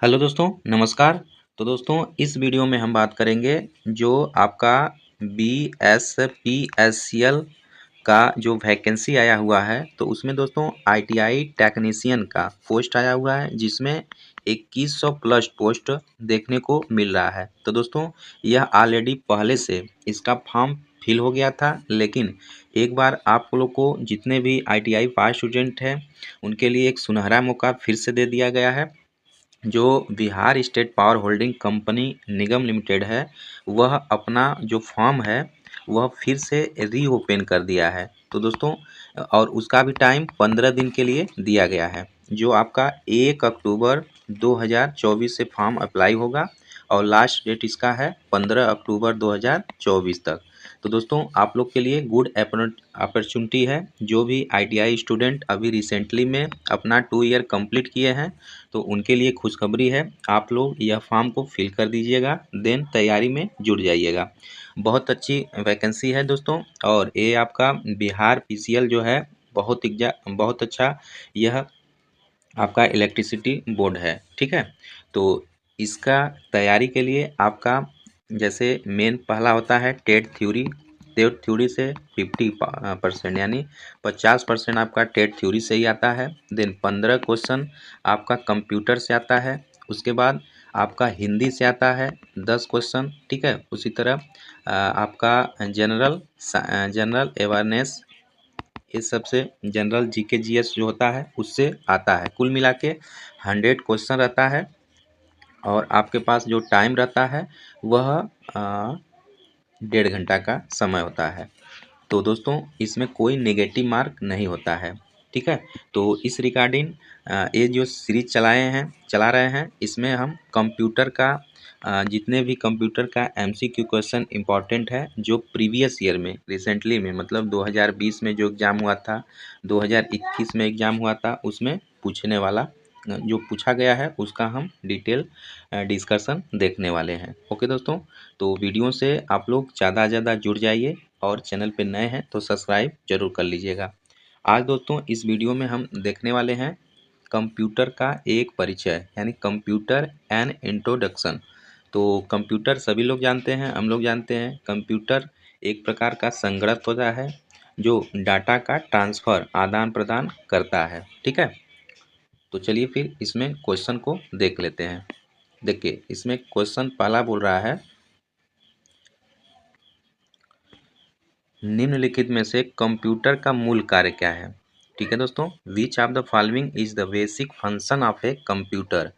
Hello दोस्तों, नमस्कार। तो दोस्तों इस वीडियो में हम बात करेंगे जो आपका BSPSCL का जो वैकेंसी आया हुआ है, तो उसमें दोस्तों ITI टेक्नीशियन का पोस्ट आया हुआ है जिसमें 2100 प्लस पोस्ट देखने को मिल रहा है। तो दोस्तों यह ऑलरेडी पहले से इसका फॉर्म फिल हो गया था, लेकिन एक बार आप लोग को जितने भी ITI पास स्टूडेंट हैं उनके लिए एक सुनहरा मौका फिर से दे दिया गया है। जो Bihar state power holding company निगम लिमिटेड है, वह अपना जो फॉर्म है वह फिर से रीओपन कर दिया है। तो दोस्तों और उसका भी टाइम 15 दिन के लिए दिया गया है। जो आपका 1 अक्टूबर 2024 से फॉर्म अप्लाई होगा और लास्ट डेट इसका है 15 अक्टूबर 2024 तक। तो दोस्तों आप लोग के लिए गुड अपॉर्चुनिटी है। जो भी ITI स्टूडेंट अभी रिसेंटली में अपना 2 ईयर कंप्लीट किए हैं, तो उनके लिए खुशखबरी है। आप लोग यह फॉर्म को फिल कर दीजिएगा, देन तैयारी में जुट जाइएगा। बहुत अच्छी वैकेंसी है दोस्तों। और ये आपका बिहार PCL जो है बहुत अच्छा यह आपका इलेक्ट्रिसिटी बोर्ड है, ठीक है। तो इसका तैयारी के लिए आपका जैसे मेन पहला होता है टेट थ्योरी से 50% यानी 50% आपका टेट थ्योरी से ही आता है। देन 15 क्वेश्चन आपका कंप्यूटर से आता है। उसके बाद आपका हिंदी से आता है 10 क्वेश्चन, ठीक है। उसी तरह आपका जनरल अवेयरनेस, इस सबसे जनरल GK GS जो होता है उससे आता है। कुल मिला के 100 क्वेश्चन रहता है और आपके पास जो टाइम रहता है वह 1.5 घंटा का समय होता है। तो दोस्तों इसमें कोई नेगेटिव मार्क नहीं होता है, ठीक है। तो इस रिगार्डिंग ये जो सीरीज चला रहे हैं, इसमें हम कंप्यूटर का जितने भी कंप्यूटर का MCQ क्वेश्चन इम्पॉर्टेंट है, जो प्रीवियस ईयर में रिसेंटली में मतलब 2020 में जो एग्ज़ाम हुआ था, 2021 में एग्ज़ाम हुआ था, उसमें पूछने वाला जो पूछा गया है उसका हम डिटेल डिस्कशन देखने वाले हैं। ओके दोस्तों, तो वीडियो से आप लोग ज़्यादा से ज़्यादा जुड़ जाइए और चैनल पे नए हैं तो सब्सक्राइब जरूर कर लीजिएगा। आज दोस्तों इस वीडियो में हम देखने वाले हैं कंप्यूटर का एक परिचय, यानी कंप्यूटर एंड इंट्रोडक्शन। तो कंप्यूटर सभी लोग जानते हैं, हम लोग जानते हैं। कंप्यूटर एक प्रकार का संगणक होता है जो डाटा का ट्रांसफ़र आदान प्रदान करता है, ठीक है। तो चलिए फिर इसमें क्वेश्चन को देख लेते हैं। देखिए इसमें क्वेश्चन पहला बोल रहा है, निम्नलिखित में से कंप्यूटर का मूल कार्य क्या है। ठीक है दोस्तों, which of the following is the basic function of a computer.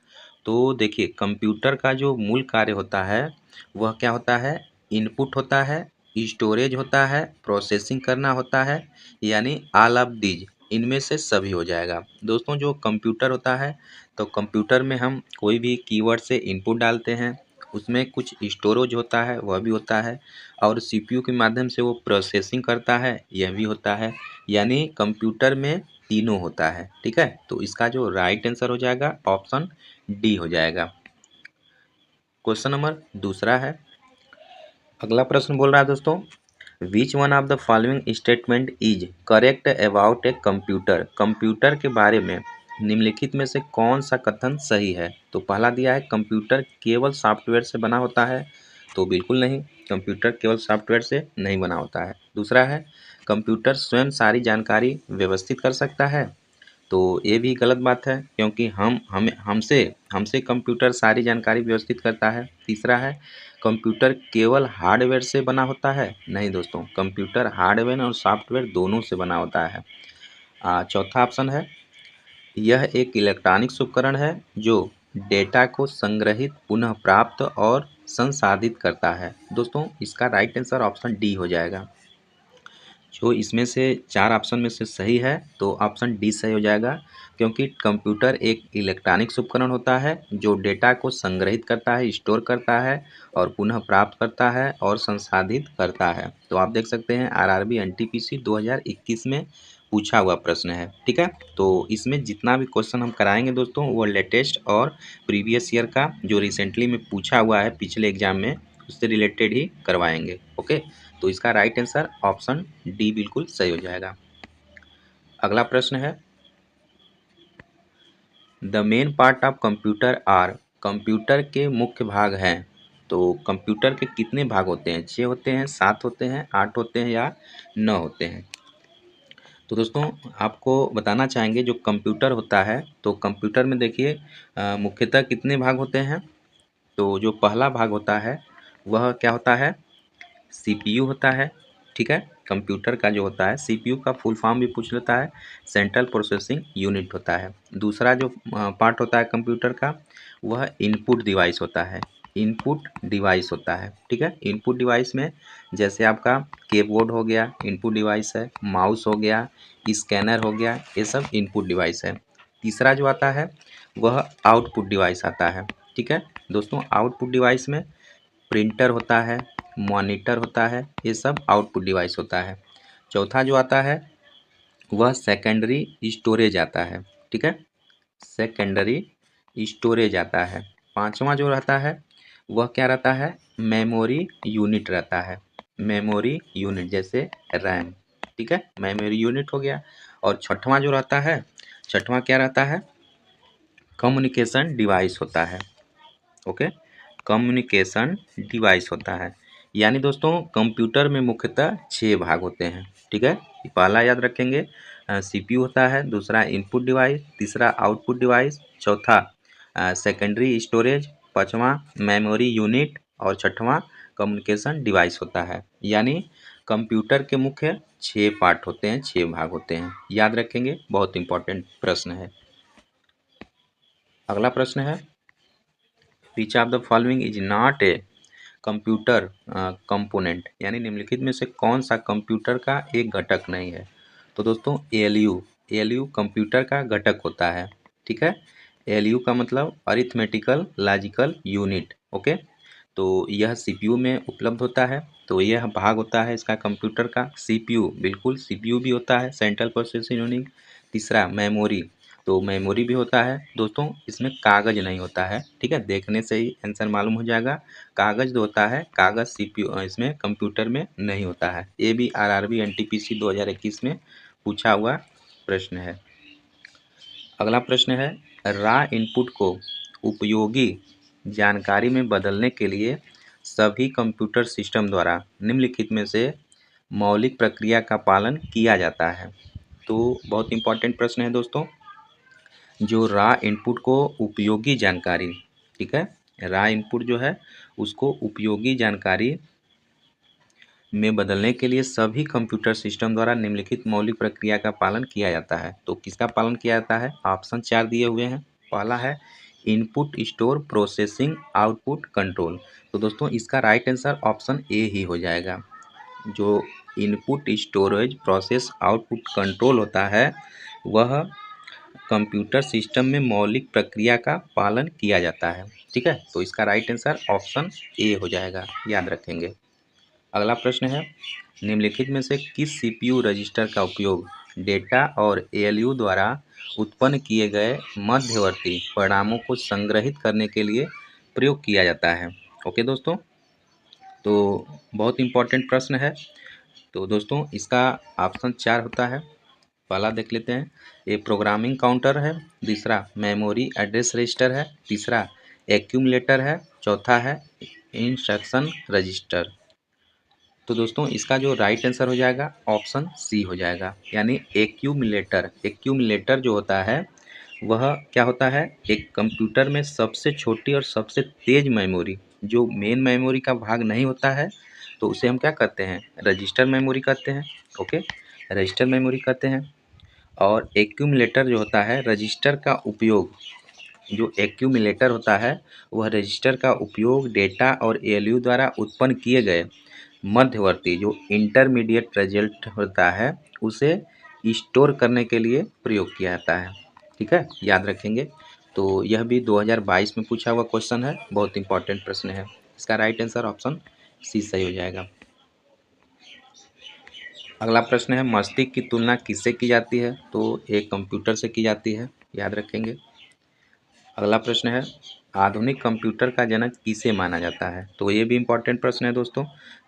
तो देखिए कंप्यूटर का जो मूल कार्य होता है वह क्या होता है, इनपुट होता है, स्टोरेज होता है, प्रोसेसिंग करना होता है, यानी ऑल ऑफ दीज, इनमें से सभी हो जाएगा। दोस्तों जो कंप्यूटर होता है, तो कंप्यूटर में हम कोई भी कीवर्ड से इनपुट डालते हैं, उसमें कुछ स्टोरेज होता है वह भी होता है, और CPU के माध्यम से वो प्रोसेसिंग करता है, यह भी होता है। यानी कंप्यूटर में तीनों होता है, ठीक है। तो इसका जो राइट आंसर हो जाएगा ऑप्शन डी हो जाएगा। क्वेश्चन नंबर दूसरा है, अगला प्रश्न बोल रहा है दोस्तों, which one of the following statement is correct about a computer. Computer के बारे में निम्नलिखित में से कौन सा कथन सही है। तो पहला दिया है कंप्यूटर केवल सॉफ्टवेयर से बना होता है, तो बिल्कुल नहीं, कंप्यूटर केवल सॉफ्टवेयर से नहीं बना होता है। दूसरा है कंप्यूटर स्वयं सारी जानकारी व्यवस्थित कर सकता है, तो ये भी गलत बात है, क्योंकि हम हमें हमसे हमसे कंप्यूटर सारी जानकारी व्यवस्थित करता है। तीसरा है कंप्यूटर केवल हार्डवेयर से बना होता है, नहीं दोस्तों, कंप्यूटर हार्डवेयर और सॉफ्टवेयर दोनों से बना होता है। चौथा ऑप्शन है, यह एक इलेक्ट्रॉनिक्स उपकरण है जो डेटा को संग्रहित, पुनः प्राप्त और संसाधित करता है। दोस्तों इसका राइट आंसर ऑप्शन डी हो जाएगा। जो इसमें से चार ऑप्शन में से सही है तो ऑप्शन डी सही हो जाएगा, क्योंकि कंप्यूटर एक इलेक्ट्रॉनिक्स उपकरण होता है जो डेटा को संग्रहित करता है, स्टोर करता है और पुनः प्राप्त करता है और संसाधित करता है। तो आप देख सकते हैं RRB NTPC 2021 में पूछा हुआ प्रश्न है, ठीक है। तो इसमें जितना भी क्वेश्चन हम कराएंगे दोस्तों वो लेटेस्ट और प्रीवियस ईयर का जो रिसेंटली में पूछा हुआ है पिछले एग्जाम में, उससे रिलेटेड ही करवाएंगे। ओके, तो इसका राइट आंसर ऑप्शन डी बिल्कुल सही हो जाएगा। अगला प्रश्न है, the main part of computer are computer के मुख्य भाग हैं। तो कंप्यूटर के कितने भाग होते हैं? 6 होते हैं, 7 होते हैं, 8 होते हैं या 9 होते हैं? तो दोस्तों आपको बताना चाहेंगे जो कंप्यूटर होता है, तो कंप्यूटर में देखिए मुख्यतः कितने भाग होते हैं? तो जो पहला भाग होता है वह क्या होता है? सीपीयू होता है। ठीक है, कंप्यूटर का जो होता है सीपीयू का फुल फॉर्म भी पूछ लेता है, सेंट्रल प्रोसेसिंग यूनिट होता है। दूसरा जो पार्ट होता है कंप्यूटर का वह इनपुट डिवाइस होता है। इनपुट डिवाइस होता है, ठीक है। इनपुट डिवाइस में जैसे आपका कीबोर्ड हो गया, इनपुट डिवाइस है, माउस हो गया, स्कैनर हो गया, ये सब इनपुट डिवाइस है। तीसरा जो आता है वह आउटपुट डिवाइस आता है। ठीक है दोस्तों, आउटपुट डिवाइस में प्रिंटर होता है, मॉनिटर होता है, ये सब आउटपुट डिवाइस होता है। चौथा जो आता है वह सेकेंडरी स्टोरेज आता है। ठीक है, सेकेंडरी स्टोरेज आता है। पांचवा जो रहता है वह क्या रहता है? मेमोरी यूनिट रहता है। मेमोरी यूनिट जैसे रैम। ठीक है, मेमोरी यूनिट हो गया। और छठवां जो रहता है, छठवां क्या रहता है? कम्युनिकेशन डिवाइस होता है। ओके, कम्युनिकेशन डिवाइस होता है। यानी दोस्तों कंप्यूटर में मुख्यतः 6 भाग होते हैं। ठीक है, पहला याद रखेंगे सीपीयू होता है, दूसरा इनपुट डिवाइस, तीसरा आउटपुट डिवाइस, चौथा सेकेंडरी स्टोरेज, पांचवा मेमोरी यूनिट और छठवां कम्युनिकेशन डिवाइस होता है। यानी कंप्यूटर के मुख्य 6 पार्ट होते हैं, 6 भाग होते हैं। याद रखेंगे, बहुत इंपॉर्टेंट प्रश्न है। अगला प्रश्न है, which of the following is not a computer component, यानी निम्नलिखित में से कौन सा कंप्यूटर का एक घटक नहीं है? तो दोस्तों एएलयू, एएलयू कंप्यूटर का घटक होता है। ठीक है, एएलयू का मतलब अरिथमेटिकल लॉजिकल यूनिट। ओके, तो यह सीपीयू में उपलब्ध होता है। तो यह भाग होता है इसका कंप्यूटर का। सीपीयू, बिल्कुल सीपीयू भी होता है, सेंट्रल प्रोसेसिंग यूनिट। तीसरा मेमोरी, तो मेमोरी भी होता है। दोस्तों इसमें कागज़ नहीं होता है, ठीक है, देखने से ही आंसर मालूम हो जाएगा। कागज़ जो होता है, कागज़ सीपीयू इसमें कंप्यूटर में नहीं होता है। ये भी आरआरबी एनटीपीसी 2021 में पूछा हुआ प्रश्न है। अगला प्रश्न है, रा इनपुट को उपयोगी जानकारी में बदलने के लिए सभी कंप्यूटर सिस्टम द्वारा निम्नलिखित में से मौलिक प्रक्रिया का पालन किया जाता है। तो बहुत इंपॉर्टेंट प्रश्न है दोस्तों। जो रा इनपुट को उपयोगी जानकारी, ठीक है, रा इनपुट जो है उसको उपयोगी जानकारी में बदलने के लिए सभी कंप्यूटर सिस्टम द्वारा निम्नलिखित मौलिक प्रक्रिया का पालन किया जाता है। तो किसका पालन किया जाता है? ऑप्शन 4 दिए हुए हैं। पहला है input store processing output control. तो दोस्तों इसका राइट आंसर ऑप्शन ए ही हो जाएगा। जो input storage process output control होता है वह कंप्यूटर सिस्टम में मौलिक प्रक्रिया का पालन किया जाता है। ठीक है, तो इसका राइट आंसर ऑप्शन ए हो जाएगा, याद रखेंगे। अगला प्रश्न है, निम्नलिखित में से किस सीपीयू रजिस्टर का उपयोग डेटा और एएलयू द्वारा उत्पन्न किए गए मध्यवर्ती परिणामों को संग्रहित करने के लिए प्रयोग किया जाता है? ओके दोस्तों, तो बहुत इंपॉर्टेंट प्रश्न है। तो दोस्तों इसका ऑप्शन 4 होता है। पहला देख लेते हैं, ये प्रोग्रामिंग काउंटर है, दूसरा मेमोरी एड्रेस रजिस्टर है, तीसरा एक्यूमुलेटर है, चौथा है इंस्ट्रक्शन रजिस्टर। तो दोस्तों इसका जो राइट आंसर हो जाएगा ऑप्शन सी हो जाएगा, यानी एक्यूमुलेटर। एक्यूमुलेटर जो होता है वह क्या होता है? एक कंप्यूटर में सबसे छोटी और सबसे तेज मेमोरी, जो मेन मेमोरी का भाग नहीं होता है, तो उसे हम क्या कहते हैं? रजिस्टर मेमोरी कहते हैं। ओके, रजिस्टर मेमोरी कहते हैं। और एक्यूमुलेटर जो होता है, रजिस्टर का उपयोग, जो एक्यूमुलेटर होता है वह रजिस्टर का उपयोग डेटा और एएलयू द्वारा उत्पन्न किए गए मध्यवर्ती जो इंटरमीडिएट रिजल्ट होता है उसे स्टोर करने के लिए प्रयोग किया जाता है। ठीक है, याद रखेंगे। तो यह भी 2022 में पूछा हुआ क्वेश्चन है, बहुत इंपॉर्टेंट प्रश्न है। इसका राइट आंसर ऑप्शन सी सही हो जाएगा। अगला प्रश्न है, मस्तिष्क की तुलना किससे की जाती है? तो एक कंप्यूटर से की जाती है, याद रखेंगे। अगला प्रश्न है, आधुनिक कंप्यूटर का जनक किसे माना जाता है? तो ये भी इम्पोर्टेंट प्रश्न है दोस्तों।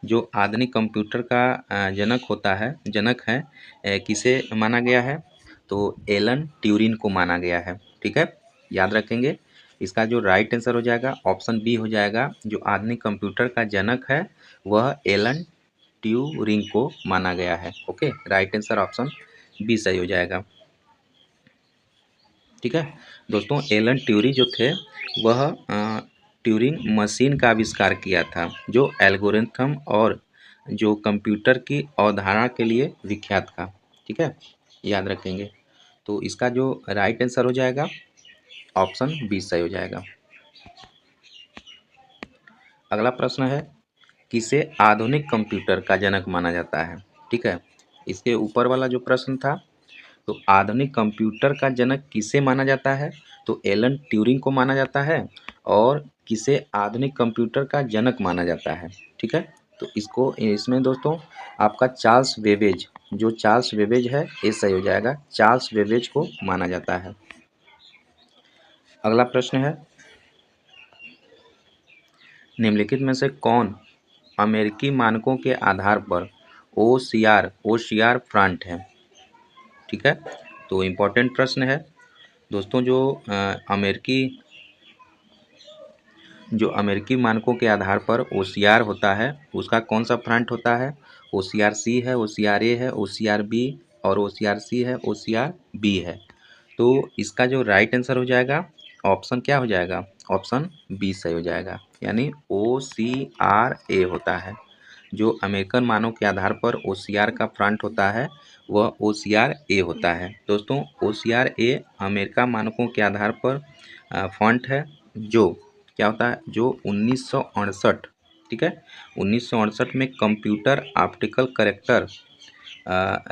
जो आधुनिक कंप्यूटर का जनक होता है, जनक है, किसे माना गया है? तो एलन ट्यूरिंग को माना गया है। ठीक है, याद रखेंगे। इसका जो राइट आंसर हो जाएगा ऑप्शन बी हो जाएगा। जो आधुनिक कंप्यूटर का जनक है वह एलन ट्यूरिंग को माना गया है। Okay, right answer option B सही हो जाएगा। ठीक है दोस्तों, एलन ट्यूरिंग जो थे वह ट्यूरिंग मशीन का आविष्कार किया था, जो एल्गोरिथम और जो कंप्यूटर की अवधारणा के लिए विख्यात था। ठीक है, याद रखेंगे। तो इसका जो राइट आंसर हो जाएगा ऑप्शन बी सही हो जाएगा। अगला प्रश्न है, किसे आधुनिक कंप्यूटर का जनक माना जाता है। ठीक है, इसके ऊपर वाला जो प्रश्न था, तो आधुनिक कंप्यूटर का जनक किसे माना जाता है, तो एलन ट्यूरिंग को माना जाता है। और किसे आधुनिक कंप्यूटर का जनक माना जाता है। ठीक है, तो इसको इसमें दोस्तों आपका चार्ल्स बेबेज, जो चार्ल्स बेबेज है ये सही हो जाएगा। चार्ल्स बेबेज को माना जाता है। अगला प्रश्न है, निम्नलिखित में से कौन अमेरिकी मानकों के आधार पर ओसीआर फ्रंट है। ठीक है, तो इम्पोर्टेंट प्रश्न है दोस्तों। जो अमेरिकी मानकों के आधार पर ओसीआर होता है, उसका कौन सा फ्रंट होता है। ओसीआर सी है, ओसीआर ए है, ओसीआर बी और ओसीआर सी है, ओसीआर बी है। तो इसका जो राइट आंसर हो जाएगा ऑप्शन क्या हो जाएगा, ऑप्शन बी सही हो जाएगा, यानी OCRA होता है। जो अमेरिकन मानों के आधार पर OCR का फ्रंट होता है वह OCRA होता है। दोस्तों OCRA अमेरिका मानकों के आधार पर फॉन्ट है, जो क्या होता है, जो 1968, ठीक है, 1968 में computer optical character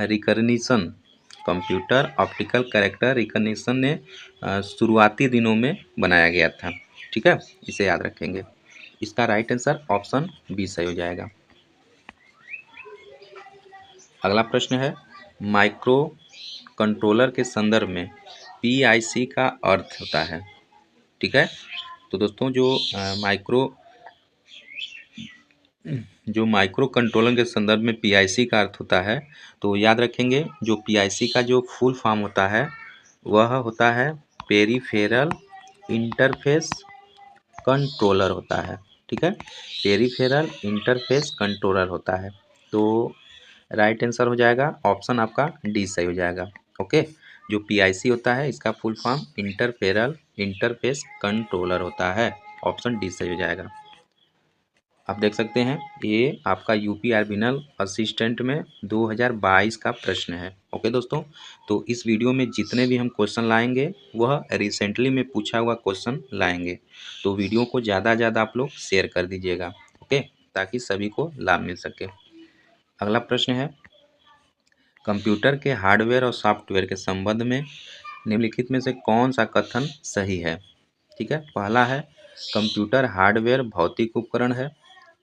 recognition, computer optical character recognition ने शुरुआती दिनों में बनाया गया था। ठीक है, इसे याद रखेंगे। इसका राइट आंसर ऑप्शन बी सही हो जाएगा। अगला प्रश्न है, माइक्रो कंट्रोलर के संदर्भ में PIC का अर्थ होता है। ठीक है, तो दोस्तों जो माइक्रो कंट्रोलर के संदर्भ में PIC का अर्थ होता है, तो याद रखेंगे जो PIC का जो फुल फॉर्म होता है वह होता है पेरिफेरल इंटरफेस कंट्रोलर होता है। ठीक है, पेरिफेरल इंटरफेस कंट्रोलर होता है। तो राइट आंसर हो जाएगा ऑप्शन आपका डी सही हो जाएगा। ओके, जो PIC होता है इसका फुल फॉर्म इंटरफेरल इंटरफेस कंट्रोलर होता है। ऑप्शन डी सही हो जाएगा। आप देख सकते हैं ये आपका यूपी आर्बिनल असिस्टेंट में 2022 का प्रश्न है। ओके दोस्तों, तो इस वीडियो में जितने भी हम क्वेश्चन लाएंगे वह रिसेंटली में पूछा हुआ क्वेश्चन लाएंगे। तो वीडियो को ज़्यादा ज़्यादा आप लोग शेयर कर दीजिएगा। ओके, ताकि सभी को लाभ मिल सके। अगला प्रश्न है, कंप्यूटर के हार्डवेयर और सॉफ्टवेयर के संबंध में निम्नलिखित में से कौन सा कथन सही है। ठीक है, पहला है कंप्यूटर हार्डवेयर भौतिक उपकरण है।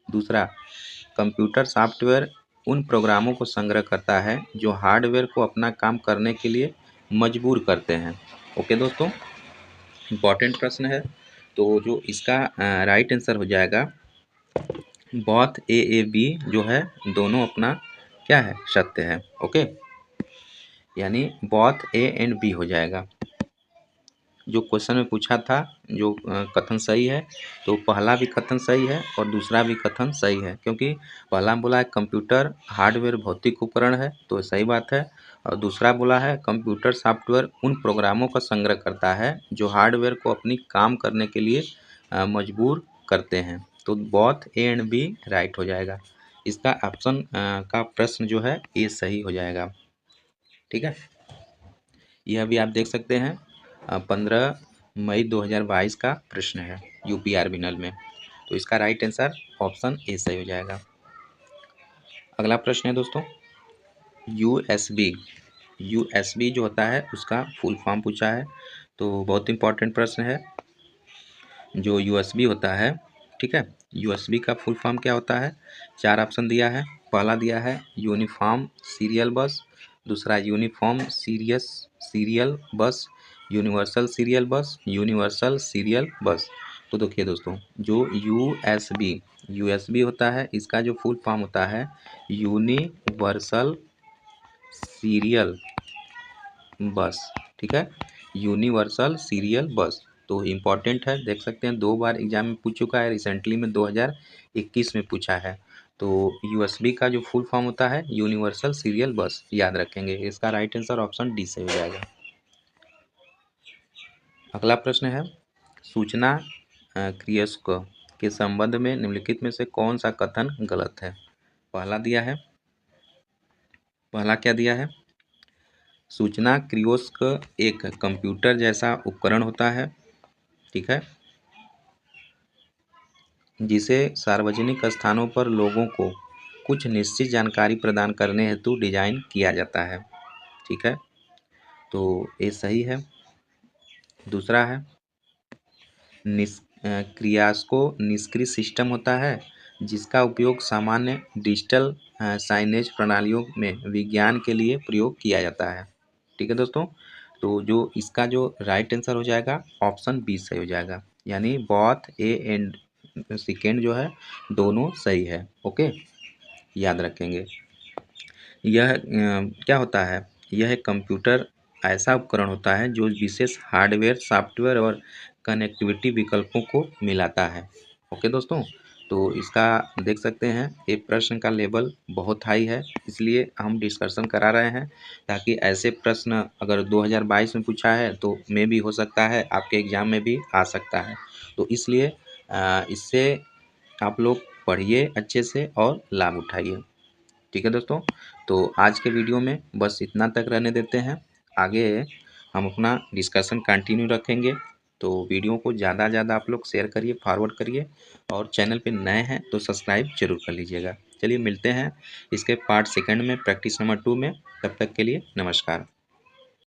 दूसरा, कंप्यूटर सॉफ्टवेयर उन प्रोग्रामों को संग्रह करता है जो हार्डवेयर को अपना काम करने के लिए मजबूर करते हैं। ओके दोस्तों, इम्पॉर्टेंट प्रश्न है। तो जो इसका राइट आंसर हो जाएगा बोथ ए बी जो है दोनों अपना क्या है, सत्य है। ओके, यानी बोथ ए एंड बी हो जाएगा। जो क्वेश्चन में पूछा था जो कथन सही है, तो पहला भी कथन सही है और दूसरा भी कथन सही है, क्योंकि पहला बोला है कंप्यूटर हार्डवेयर भौतिक उपकरण है, तो सही बात है। और दूसरा बोला है कंप्यूटर सॉफ्टवेयर उन प्रोग्रामों का संग्रह करता है जो हार्डवेयर को अपनी काम करने के लिए मजबूर करते हैं। तो both A and B right हो जाएगा। इसका ऑप्शन का प्रश्न जो है ये सही हो जाएगा। ठीक है, यह भी आप देख सकते हैं 15 मई 2022 का प्रश्न है यूपी आर्बिनल में। तो इसका राइट आंसर ऑप्शन ए सही हो जाएगा। अगला प्रश्न है दोस्तों, यूएसबी जो होता है उसका फुल फॉर्म पूछा है। तो बहुत इंपॉर्टेंट प्रश्न है। जो यूएसबी होता है, ठीक है, यूएसबी का फुल फॉर्म क्या होता है। 4 ऑप्शन दिया है। पहला दिया है यूनिफॉर्म सीरियल बस, दूसरा यूनिफॉर्म सीरियल बस, यूनिवर्सल सीरियल बस, यूनिवर्सल सीरियल बस। तो देखिए दोस्तों, जो यूएसबी होता है इसका जो फुल फॉर्म होता है यूनिवर्सल सीरियल बस। ठीक है, यूनिवर्सल सीरियल बस। तो इम्पॉर्टेंट है, देख सकते हैं 2 बार एग्जाम में पूछ चुका है, रिसेंटली में 2021 में पूछा है। तो यूएसबी का जो फुल फॉर्म होता है यूनिवर्सल सीरियल बस, याद रखेंगे। इसका राइट आंसर ऑप्शन डी से हो जाएगा। अगला प्रश्न है, सूचना कियोस्क के संबंध में निम्नलिखित में से कौन सा कथन गलत है। पहला क्या दिया है, सूचना कियोस्क एक कंप्यूटर जैसा उपकरण होता है, ठीक है, जिसे सार्वजनिक स्थानों पर लोगों को कुछ निश्चित जानकारी प्रदान करने हेतु डिजाइन किया जाता है, ठीक है, तो ये सही है। दूसरा है, कियोस्क निष्क्रिय सिस्टम होता है जिसका उपयोग सामान्य डिजिटल साइनेज प्रणालियों में विज्ञान के लिए प्रयोग किया जाता है, ठीक है दोस्तों। तो जो इसका जो राइट आंसर हो जाएगा ऑप्शन बी सही हो जाएगा, यानी बोथ ए एंड सेकेंड जो है दोनों सही है। ओके, याद रखेंगे। यह क्या होता है, यह एक कंप्यूटर ऐसा उपकरण होता है जो विशेष हार्डवेयर, सॉफ्टवेयर और कनेक्टिविटी विकल्पों को मिलाता है। ओके दोस्तों, तो इसका देख सकते हैं ये प्रश्न का लेवल बहुत हाई है, इसलिए हम डिस्कशन करा रहे हैं ताकि ऐसे प्रश्न अगर 2022 में पूछा है तो मे भी हो सकता है आपके एग्जाम में भी आ सकता है। तो इसलिए इससे आप लोग पढ़िए अच्छे से और लाभ उठाइए, ठीक है दोस्तों। तो आज के वीडियो में बस इतना तक रहने देते हैं, आगे हम अपना डिस्कशन कंटिन्यू रखेंगे। तो वीडियो को ज़्यादा ज़्यादा आप लोग शेयर करिए, फॉरवर्ड करिए, और चैनल पे नए हैं तो सब्सक्राइब जरूर कर लीजिएगा। चलिए मिलते हैं इसके पार्ट सेकंड में, प्रैक्टिस नंबर 2 में। तब तक के लिए नमस्कार।